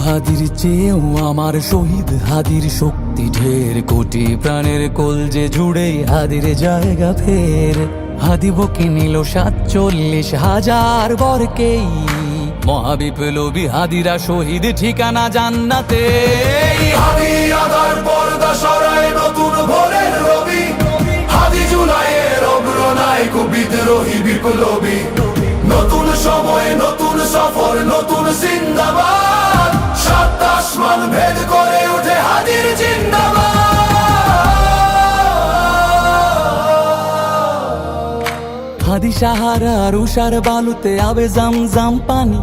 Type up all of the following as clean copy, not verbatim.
হাদির চেয়েও আমার শহীদ হাদির শক্তি ঢের, কোটি প্রাণের কলজে জুড়ে হাদির জায়গা ফের। হাদি বকে নিল ৪৭,০০০ বরকেই, মহাবিপ্লবী হাদিরা শহীদ ঠিকানা জান্নাতে। হাদি আদার পর্দা সরায় নতুন ভোরের রবি, হাদি জুলাইয়ের অগ্রনায়ক বিদ্রোহী বিপ্লবী। নতুন সময় নতুন সফর নতুন জিন্দাবাদ, সাত আসমান ভেদ করে ওঠে হাদির জিন্দাবাদ। হাদি সাহারার উষার বালুতে আবে জামজাম পানি,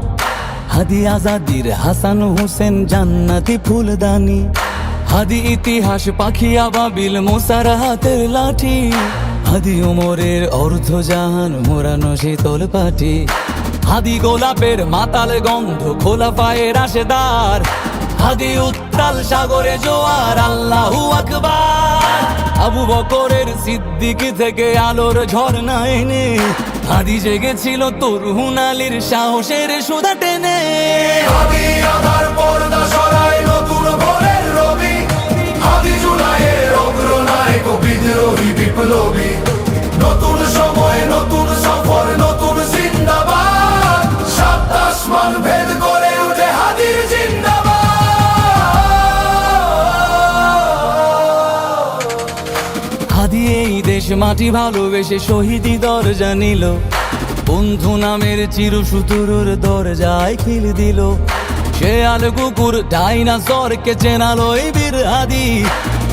হাদি আজাদির হাসান হোসেন জান্নাতি ফুলদানি। হাদি ইতিহাস পাখি আবাবিল মুসার হাতের লাঠি, হাদি ওমরের অর্ধজাহান মোরানো শীতল পাটি। হাদি গোলাপের মাতাল গন্ধ খোলা পায়ের রাশেদার, হাদি উত্তাল সাগরে জোয়ার আল্লাহু আকবার। আবু বকরের সিদ্দিক থেকে আলোর ঝর্ণা এনে, হাদি জেগেছিল তরুণ আলীর সাহসের সুধা টেনে। হাদি আধার পর্দা সরায় নতুন ভোরের রবি, হাদি জুলাইয়ের অগ্রনায়ক বিদ্রোহী বিপ্লবী। নতুন সময় নতুন সফর নতুন জিন্দাবাদ, সাত আসমান ভেদ করে ওঠে হাদির জিন্দাবাদ। হাদি এই দেশ মাটি ভালোবেসে শহীদি দরজা নিল, বন্ধু নামের চিরসুতুরুর দরজায় খিল দিল। সে আল কুকুর ডাইনাসরকে চেনালো এই বীর হাদি,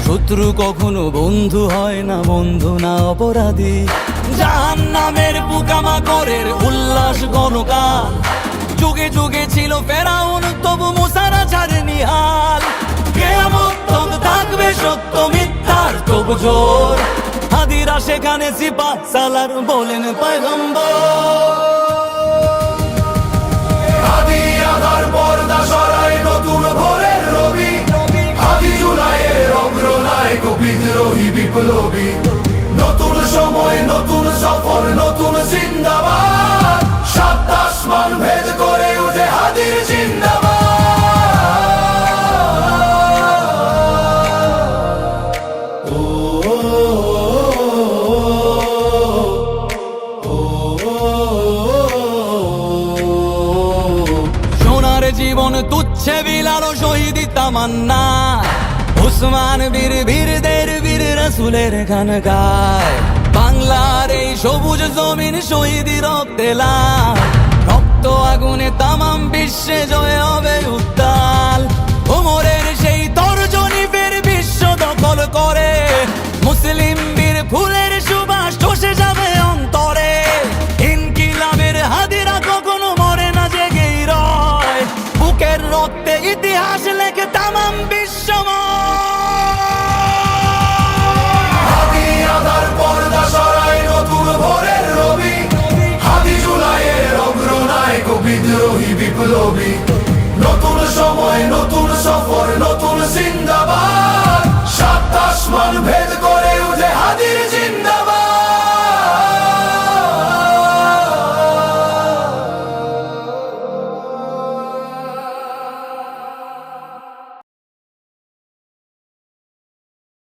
শত্রু কখনো বন্ধু হয় না, বন্ধু না অপরাধী। জাহান্নামের পোকামাকড়ের উল্লাস গণকাল, যুগে যুগে ছিল ফেরাউন তবু মুসারা ছাড়েনি হাল। কিয়ামত তক থাকবে সত্য মিথ্যার তবু জোর, হাদিরা সেখানে সিপাহ সালার বলেন পয়গম্বর। হাদি আধার পর্দা সরায় নতুন ভোরের রবি, হাদি জুলাইয়ের অগ্রনায়ক বিদ্রোহী বিপ্লবী। নতুন সময় নতুন সফর নতুন জিন্দাবাদ, সাত আসমান ভেদ করে ওঠে হাদির জিন্দাবাদ। সোনার জীবন তুচ্ছে বিলালো শহীদি তামান্না, উসমান বীর বীরদের বীর রাসূলের গান গায়। বাংলার এই সবুজ জমিন শহীদি রক্তে লাল, রক্ত আগুনে তামাম বিশ্বে জয় হবে উত্তাল। ওমরের সেই তর্জনী ফের বিশ্ব দখল করে, মুসলিম বীর ফুলের সুবাস চষে যাবে অন্তরে। ইনকিলাবের হাদিরা কখনো মরে না, জেগেই রয়, বুকের রক্তে ইতিহাস লেখে তামাম বিশ্বময়। হাদি আধার পর্দা সরায় নতুন ভোরের রবি, হাদি জুলাইয়ের অগ্রনায়ক বিদ্রোহী বিপ্লবী। নতুন সময় নতুন সফর নতুন জিন্দাবাদ, সাত আসমান ভেদ করে ওঠে হাদির জিন্দাবাদ।